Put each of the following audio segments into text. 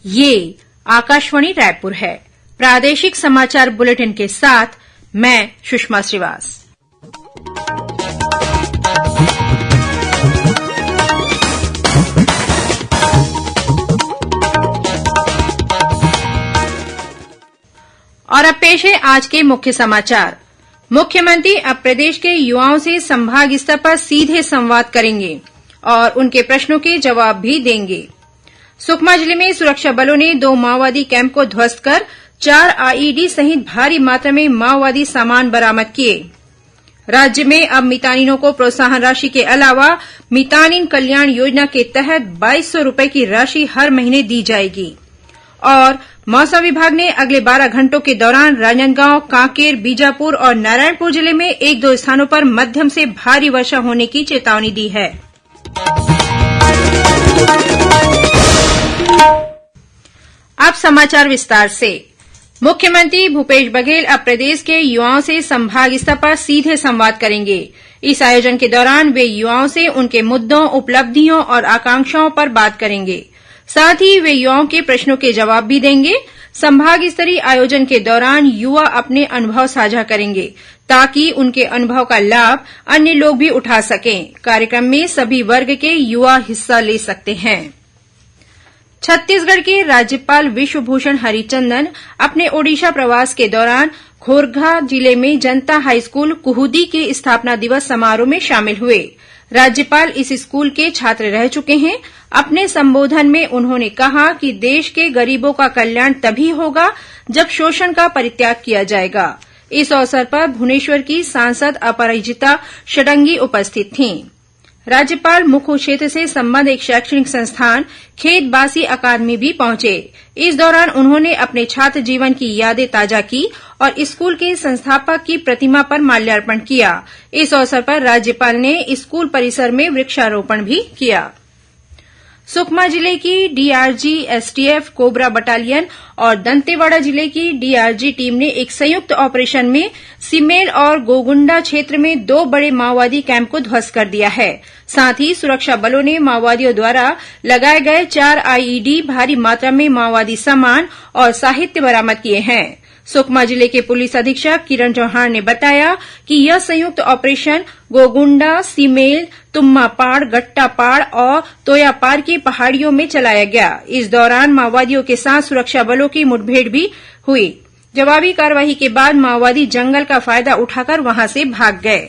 ये आकाशवाणी रायपुर है। प्रादेशिक समाचार बुलेटिन के साथ मैं सुषमा श्रीवास। और अब पेश है आज के मुख्य समाचार। मुख्यमंत्री अब प्रदेश के युवाओं से संभाग स्तर पर सीधे संवाद करेंगे और उनके प्रश्नों के जवाब भी देंगे। सुकमा जिले में सुरक्षा बलों ने 2 माओवादी कैंप को ध्वस्त कर 4 आईईडी सहित भारी मात्रा में माओवादी सामान बरामद किए। राज्य में अब मितानिनों को प्रोत्साहन राशि के अलावा मितानिन कल्याण योजना के तहत 2200 रूपये की राशि हर महीने दी जाएगी। और मौसम विभाग ने अगले 12 घंटों के दौरान राजनांदगांव, कांकेर, बीजापुर और नारायणपुर जिले में 1-2 स्थानों पर मध्यम से भारी वर्षा होने की चेतावनी दी है। अब समाचार विस्तार से। मुख्यमंत्री भूपेश बघेल अब प्रदेश के युवाओं से संभाग स्तर पर सीधे संवाद करेंगे। इस आयोजन के दौरान वे युवाओं से उनके मुद्दों, उपलब्धियों और आकांक्षाओं पर बात करेंगे। साथ ही वे युवाओं के प्रश्नों के जवाब भी देंगे। संभाग स्तरीय आयोजन के दौरान युवा अपने अनुभव साझा करेंगे ताकि उनके अनुभव का लाभ अन्य लोग भी उठा सकें। कार्यक्रम में सभी वर्ग के युवा हिस्सा ले सकते हैं। छत्तीसगढ़ के राज्यपाल विश्वभूषण हरिचंदन अपने ओडिशा प्रवास के दौरान खोरघा जिले में जनता हाईस्कूल कुहुदी के स्थापना दिवस समारोह में शामिल हुए। राज्यपाल इस स्कूल के छात्र रह चुके हैं। अपने संबोधन में उन्होंने कहा कि देश के गरीबों का कल्याण तभी होगा जब शोषण का परित्याग किया जाएगा। इस अवसर पर भुवनेश्वर की सांसद अपराजिता षडंगी उपस्थित थीं। राज्यपाल मुख्य क्षेत्र से संबद्ध एक शैक्षणिक संस्थान खेतबासी अकादमी भी पहुंचे। इस दौरान उन्होंने अपने छात्र जीवन की यादें ताजा की और स्कूल के संस्थापक की प्रतिमा पर माल्यार्पण किया। इस अवसर पर राज्यपाल ने स्कूल परिसर में वृक्षारोपण भी किया। सुकमा जिले की डीआरजी, एसटीएफ, कोबरा बटालियन और दंतेवाड़ा जिले की डीआरजी टीम ने एक संयुक्त ऑपरेशन में सिमेल और गोगुंडा क्षेत्र में 2 बड़े माओवादी कैंप को ध्वस्त कर दिया है। साथ ही सुरक्षा बलों ने माओवादियों द्वारा लगाए गए 4 आईईडी, भारी मात्रा में माओवादी सामान और साहित्य बरामद किए हैं। सुकमा जिले के पुलिस अधीक्षक किरण चौहान ने बताया कि यह संयुक्त ऑपरेशन गोगुंडा, सिमेल, तुम्मापाड़, गट्टापाड़ और तोयापार की पहाड़ियों में चलाया गया। इस दौरान माओवादियों के साथ सुरक्षा बलों की मुठभेड़ भी हुई। जवाबी कार्रवाई के बाद माओवादी जंगल का फायदा उठाकर वहां से भाग गए।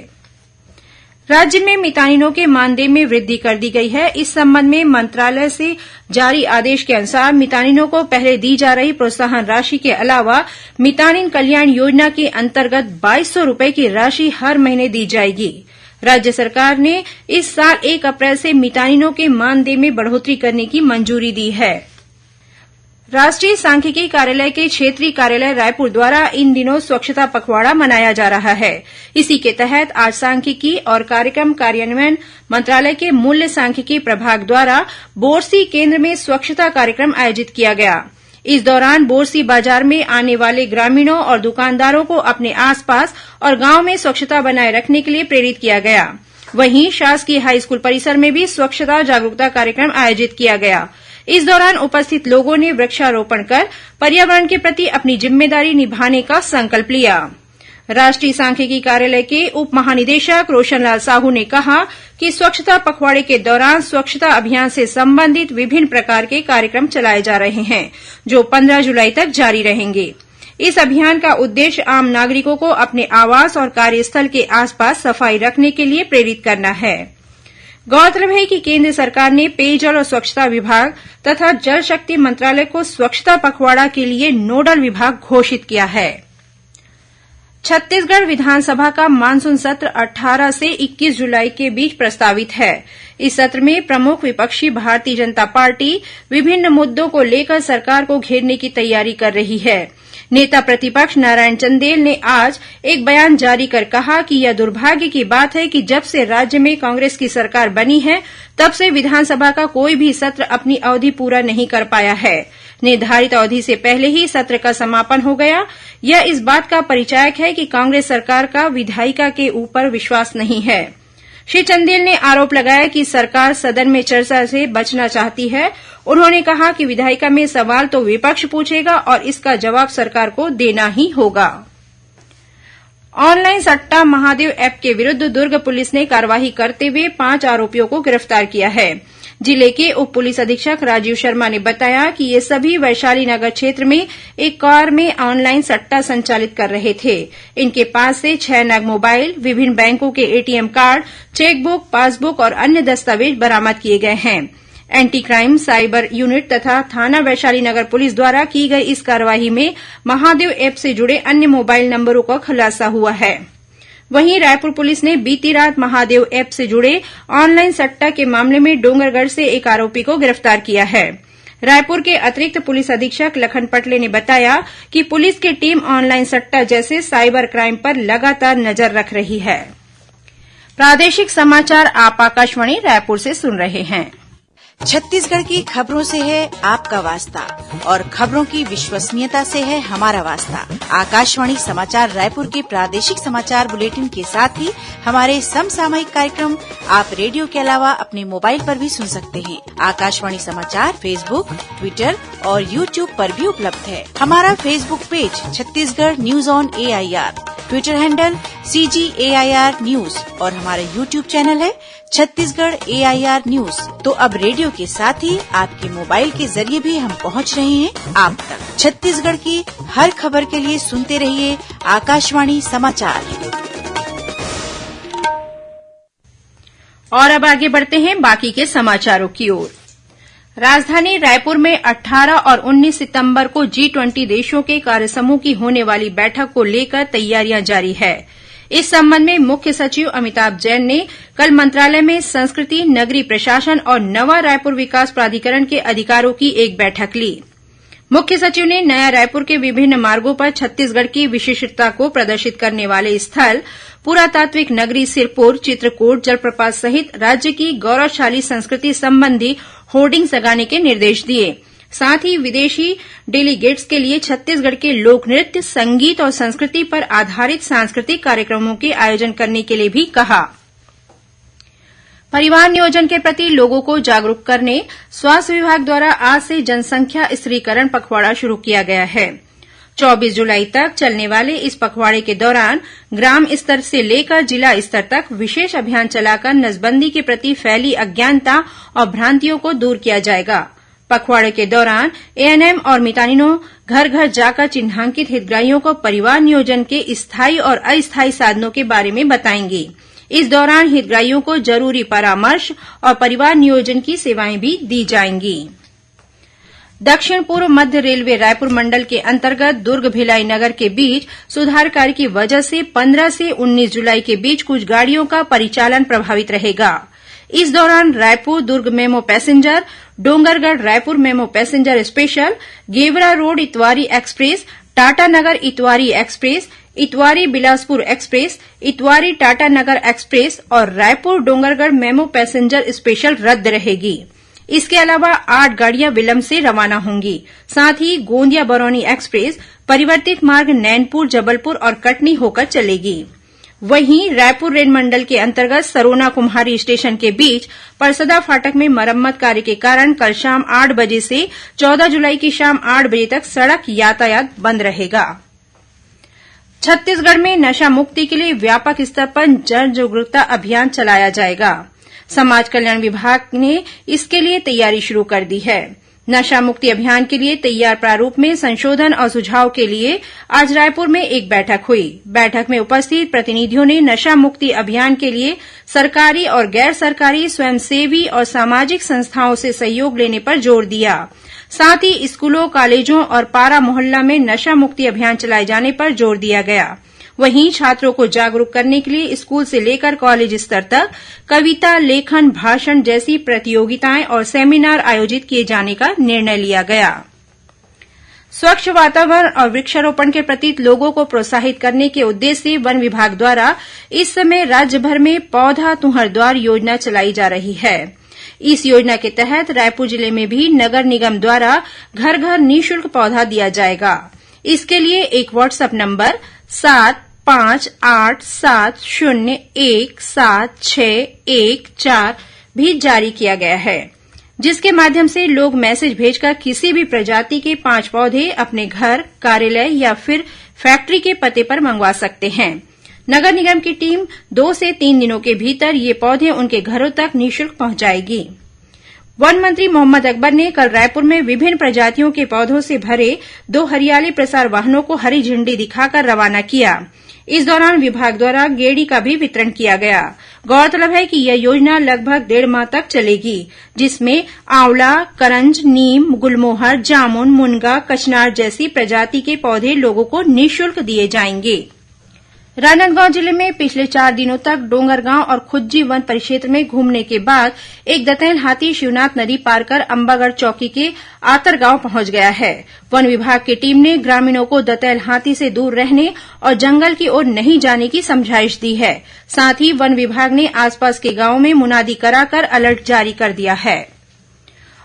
राज्य में मितानिनों के मानदेय में वृद्धि कर दी गई है। इस संबंध में मंत्रालय से जारी आदेश के अनुसार मितानिनों को पहले दी जा रही प्रोत्साहन राशि के अलावा मितानिन कल्याण योजना के अंतर्गत 2200 रूपये की राशि हर महीने दी जाएगी। राज्य सरकार ने इस साल 1 अप्रैल से मितानिनों के मानदेय में बढ़ोतरी करने की मंजूरी दी है। राष्ट्रीय सांख्यिकी कार्यालय के क्षेत्रीय कार्यालय रायपुर द्वारा इन दिनों स्वच्छता पखवाड़ा मनाया जा रहा है। इसी के तहत आज सांख्यिकी और कार्यक्रम कार्यान्वयन मंत्रालय के मूल्य सांख्यिकी प्रभाग द्वारा बोरसी केंद्र में स्वच्छता कार्यक्रम आयोजित किया गया। इस दौरान बोरसी बाजार में आने वाले ग्रामीणों और दुकानदारों को अपने आसपास और गांव में स्वच्छता बनाए रखने के लिए प्रेरित किया गया। वहीं शासकीय हाईस्कूल परिसर में भी स्वच्छता जागरूकता कार्यक्रम आयोजित किया गया। इस दौरान उपस्थित लोगों ने वृक्षारोपण कर पर्यावरण के प्रति अपनी जिम्मेदारी निभाने का संकल्प लिया। राष्ट्रीय सांख्यिकी कार्यालय के उप महानिदेशक रोशनलाल साहू ने कहा कि स्वच्छता पखवाड़े के दौरान स्वच्छता अभियान से संबंधित विभिन्न प्रकार के कार्यक्रम चलाए जा रहे हैं, जो 15 जुलाई तक जारी रहेंगे। इस अभियान का उद्देश्य आम नागरिकों को अपने आवास और कार्यस्थल के आसपास सफाई रखने के लिए प्रेरित करना है। गौरतलब है कि केंद्र सरकार ने पेयजल और स्वच्छता विभाग तथा जल शक्ति मंत्रालय को स्वच्छता पखवाड़ा के लिए नोडल विभाग घोषित किया है। छत्तीसगढ़ विधानसभा का मानसून सत्र 18 से 21 जुलाई के बीच प्रस्तावित है। इस सत्र में प्रमुख विपक्षी भारतीय जनता पार्टी विभिन्न मुद्दों को लेकर सरकार को घेरने की तैयारी कर रही है। नेता प्रतिपक्ष नारायण चंदेल ने आज एक बयान जारी कर कहा कि यह दुर्भाग्य की बात है कि जब से राज्य में कांग्रेस की सरकार बनी है, तब से विधानसभा का कोई भी सत्र अपनी अवधि पूरा नहीं कर पाया है। निर्धारित अवधि से पहले ही सत्र का समापन हो गया। यह इस बात का परिचायक है कि कांग्रेस सरकार का विधायिका के ऊपर विश्वास नहीं है। श्री चंदेल ने आरोप लगाया कि सरकार सदन में चर्चा से बचना चाहती है। उन्होंने कहा कि विधायिका में सवाल तो विपक्ष पूछेगा और इसका जवाब सरकार को देना ही होगा। ऑनलाइन सट्टा महादेव ऐप के विरुद्ध दुर्ग पुलिस ने कार्रवाई करते हुए 5 आरोपियों को गिरफ्तार किया है। जिले के उप पुलिस अधीक्षक राजीव शर्मा ने बताया कि ये सभी वैशाली नगर क्षेत्र में एक कार में ऑनलाइन सट्टा संचालित कर रहे थे। इनके पास से 6 नग मोबाइल, विभिन्न बैंकों के एटीएम कार्ड, चेकबुक, पासबुक और अन्य दस्तावेज बरामद किए गए हैं। एंटी क्राइम साइबर यूनिट तथा थाना वैशाली नगर पुलिस द्वारा की गई इस कार्रवाई में महादेव ऐप से जुड़े अन्य मोबाइल नंबरों का खुलासा हुआ है। वहीं रायपुर पुलिस ने बीती रात महादेव ऐप से जुड़े ऑनलाइन सट्टा के मामले में डोंगरगढ़ से एक आरोपी को गिरफ्तार किया है। रायपुर के अतिरिक्त पुलिस अधीक्षक लखन पटले ने बताया कि पुलिस की टीम ऑनलाइन सट्टा जैसे साइबर क्राइम पर लगातार नजर रख रही है। प्रादेशिक समाचार आप आकाशवाणी रायपुर से सुन रहे हैं। छत्तीसगढ़ की खबरों से है आपका वास्ता और खबरों की विश्वसनीयता से है हमारा वास्ता। आकाशवाणी समाचार रायपुर के प्रादेशिक समाचार बुलेटिन के साथ ही हमारे समसामयिक कार्यक्रम आप रेडियो के अलावा अपने मोबाइल पर भी सुन सकते हैं। आकाशवाणी समाचार फेसबुक, ट्विटर और यूट्यूब पर भी उपलब्ध है। हमारा Facebook page Chhattisgarh news on AIR, Twitter handle CGAIR news और हमारा यूट्यूब चैनल है छत्तीसगढ़ AIR न्यूज। तो अब रेडियो के साथ ही आपके मोबाइल के जरिए भी हम पहुंच रहे हैं आप तक। छत्तीसगढ़ की हर खबर के लिए सुनते रहिए आकाशवाणी समाचार। और अब आगे बढ़ते हैं बाकी के समाचारों की ओर। राजधानी रायपुर में 18 और 19 सितंबर को G20 देशों के कार्यसमूह की होने वाली बैठक को लेकर तैयारियां जारी है। इस संबंध में मुख्य सचिव अमिताभ जैन ने कल मंत्रालय में संस्कृति, नगरीय प्रशासन और नवा रायपुर विकास प्राधिकरण के अधिकारियों की एक बैठक ली। मुख्य सचिव ने नया रायपुर के विभिन्न मार्गों पर छत्तीसगढ़ की विशिष्टता को प्रदर्शित करने वाले स्थल, पुरातात्विक नगरी सिरपुर, चित्रकूट, जलप्रपात सहित राज्य की गौरवशाली संस्कृति संबंधी होर्डिंग्स लगाने के निर्देश दिए। साथ ही विदेशी डेलीगेट्स के लिए छत्तीसगढ़ के लोक नृत्य, संगीत और संस्कृति पर आधारित सांस्कृतिक कार्यक्रमों के आयोजन करने के लिए भी कहा। परिवार नियोजन के प्रति लोगों को जागरूक करने स्वास्थ्य विभाग द्वारा आज से जनसंख्या स्थिरीकरण पखवाड़ा शुरू किया गया है। 24 जुलाई तक चलने वाले इस पखवाड़े के दौरान ग्राम स्तर से लेकर जिला स्तर तक विशेष अभियान चलाकर नसबंदी के प्रति फैली अज्ञानता और भ्रांतियों को दूर किया जाएगा। पखवाड़े के दौरान ANM और मितानिनों घर घर जाकर चिन्हांकित हितग्राहियों को परिवार नियोजन के स्थायी और अस्थायी साधनों के बारे में बताएंगे। इस दौरान हितग्राहियों को जरूरी परामर्श और परिवार नियोजन की सेवाएं भी दी जाएंगी। दक्षिण पूर्व मध्य रेलवे रायपुर मंडल के अंतर्गत दुर्ग भिलाई नगर के बीच सुधार कार्य की वजह से 15 से 19 जुलाई के बीच कुछ गाड़ियों का परिचालन प्रभावित रहेगा। इस दौरान Raipur Durg MEMU passenger, Dongargarh Raipur MEMU passenger special, Gevra road Itwari express, Tata Nagar Itwari express, Itwari Bilaspur express, Itwari Tata Nagar express और Raipur Dongargarh MEMU passenger special रद्द रहेगी। इसके अलावा 8 गाड़ियां विलंब से रवाना होंगी। साथ ही गोंदिया बरौनी एक्सप्रेस परिवर्तित मार्ग नैनपुर, जबलपुर और कटनी होकर चलेगी। वहीं रायपुर रेल मंडल के अंतर्गत सरोना कुम्हारी स्टेशन के बीच परसदा फाटक में मरम्मत कार्य के कारण कल शाम 8 बजे से 14 जुलाई की शाम 8 बजे तक सड़क यातायात बंद रहेगा। छत्तीसगढ़ में नशा मुक्ति के लिए व्यापक स्तर पर जन जागरूकता अभियान चलाया जाएगा। समाज कल्याण विभाग ने इसके लिए तैयारी शुरू कर दी है। नशा मुक्ति अभियान के लिए तैयार प्रारूप में संशोधन और सुझाव के लिए आज रायपुर में एक बैठक हुई। बैठक में उपस्थित प्रतिनिधियों ने नशा मुक्ति अभियान के लिए सरकारी और गैर सरकारी स्वयंसेवी और सामाजिक संस्थाओं से सहयोग लेने पर जोर दिया। साथ ही स्कूलों, कॉलेजों और पारा मोहल्ला में नशा मुक्ति अभियान चलाए जाने पर जोर दिया गया। वहीं छात्रों को जागरूक करने के लिए स्कूल से लेकर कॉलेज स्तर तक कविता, लेखन, भाषण जैसी प्रतियोगिताएं और सेमिनार आयोजित किए जाने का निर्णय लिया गया। स्वच्छ वातावरण और वृक्षारोपण के प्रति लोगों को प्रोत्साहित करने के उद्देश्य से वन विभाग द्वारा इस समय राज्य भर में पौधा तुहर द्वार योजना चलाई जा रही है। इस योजना के तहत रायपुर जिले में भी नगर निगम द्वारा घर घर निःशुल्क पौधा दिया जाएगा। इसके लिए एक व्हाट्सएप नंबर 7 587017614 भी जारी किया गया है, जिसके माध्यम से लोग मैसेज भेजकर किसी भी प्रजाति के 5 पौधे अपने घर, कार्यालय या फिर फैक्ट्री के पते पर मंगवा सकते हैं। नगर निगम की टीम 2 से 3 दिनों के भीतर ये पौधे उनके घरों तक निःशुल्क पहुंचाएगी। वन मंत्री मोहम्मद अकबर ने कल रायपुर में विभिन्न प्रजातियों के पौधों से भरे 2 हरियाली प्रसार वाहनों को हरी झंडी दिखाकर रवाना किया। इस दौरान विभाग द्वारा गेड़ी का भी वितरण किया गया। गौरतलब है कि यह योजना लगभग 1.5 माह तक चलेगी, जिसमें आंवला, करंज, नीम, गुलमोहर, जामुन, मुनगा, कचनार जैसी प्रजाति के पौधे लोगों को निःशुल्क दिए जाएंगे। राजनांदगांव जिले में पिछले 4 दिनों तक डोंगरगांव और खुज्जी वन परिक्षेत्र में घूमने के बाद एक दंतैल हाथी शिवनाथ नदी पार कर अंबागढ़ चौकी के आतरगांव पहुंच गया है। वन विभाग की टीम ने ग्रामीणों को दंतैल हाथी से दूर रहने और जंगल की ओर नहीं जाने की समझाइश दी है। साथ ही वन विभाग ने आसपास के गांवों में मुनादी कराकर अलर्ट जारी कर दिया है।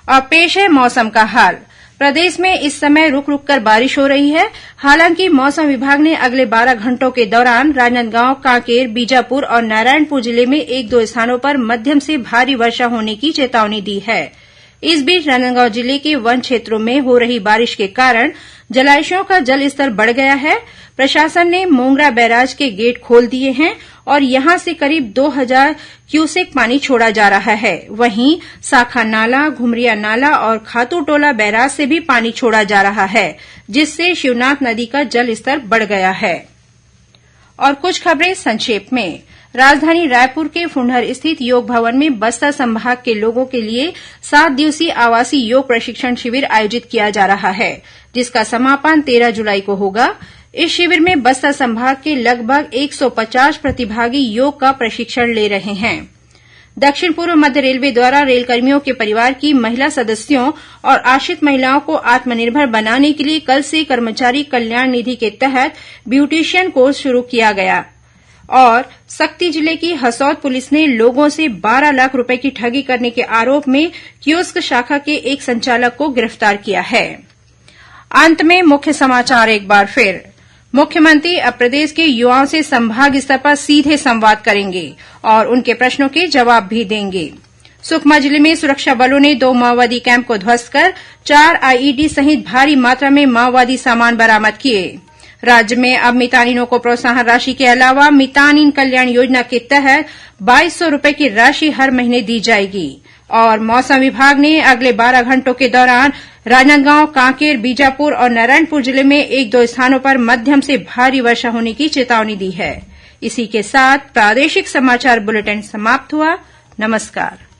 और पेश है मौसम का हाल। प्रदेश में इस समय रुक रुक कर बारिश हो रही है। हालांकि मौसम विभाग ने अगले 12 घंटों के दौरान राजनांदगांव, कांकेर, बीजापुर और नारायणपुर जिले में 1-2 स्थानों पर मध्यम से भारी वर्षा होने की चेतावनी दी है। इस बीच राजनांदगांव जिले के वन क्षेत्रों में हो रही बारिश के कारण जलाशयों का जलस्तर बढ़ गया है। प्रशासन ने मोंगरा बैराज के गेट खोल दिए हैं और यहां से करीब 2000 क्यूसेक पानी छोड़ा जा रहा है। वहीं साखा नाला, घुमरिया नाला और खातूटोला बैराज से भी पानी छोड़ा जा रहा है, जिससे शिवनाथ नदी का जलस्तर बढ़ गया है। और कुछ खबरें संक्षेप में। राजधानी रायपुर के फुंडहर स्थित योग भवन में बस्तर संभाग के लोगों के लिए 7 दिवसीय आवासीय योग प्रशिक्षण शिविर आयोजित किया जा रहा है, जिसका समापन 13 जुलाई को होगा। इस शिविर में बस्तर संभाग के लगभग 150 प्रतिभागी योग का प्रशिक्षण ले रहे हैं। दक्षिण पूर्व मध्य रेलवे द्वारा रेलकर्मियों के परिवार की महिला सदस्यों और आश्रित महिलाओं को आत्मनिर्भर बनाने के लिए कल से कर्मचारी कल्याण निधि के तहत ब्यूटिशियन कोर्स शुरू किया गया। और सक्ती जिले की हसौद पुलिस ने लोगों से 12 लाख रुपए की ठगी करने के आरोप में कियोस्क शाखा के एक संचालक को गिरफ्तार किया है। अंत में मुख्य समाचार एक बार फिर। मुख्यमंत्री अब प्रदेश के युवाओं से संभाग स्तर पर सीधे संवाद करेंगे और उनके प्रश्नों के जवाब भी देंगे। सुकमा जिले में सुरक्षा बलों ने 2 माओवादी कैंप को ध्वस्त कर 4 आईईडी सहित भारी मात्रा में माओवादी सामान बरामद किए। राज्य में अब मितानिनों को प्रोत्साहन राशि के अलावा मितानिन कल्याण योजना के तहत 2200 रुपए की राशि हर महीने दी जाएगी। और मौसम विभाग ने अगले 12 घंटों के दौरान राजनांदगांव, कांकेर, बीजापुर और नारायणपुर जिले में 1-2 स्थानों पर मध्यम से भारी वर्षा होने की चेतावनी दी है। इसी के साथ प्रादेशिक समाचार बुलेटिन समाप्त हुआ। नमस्कार।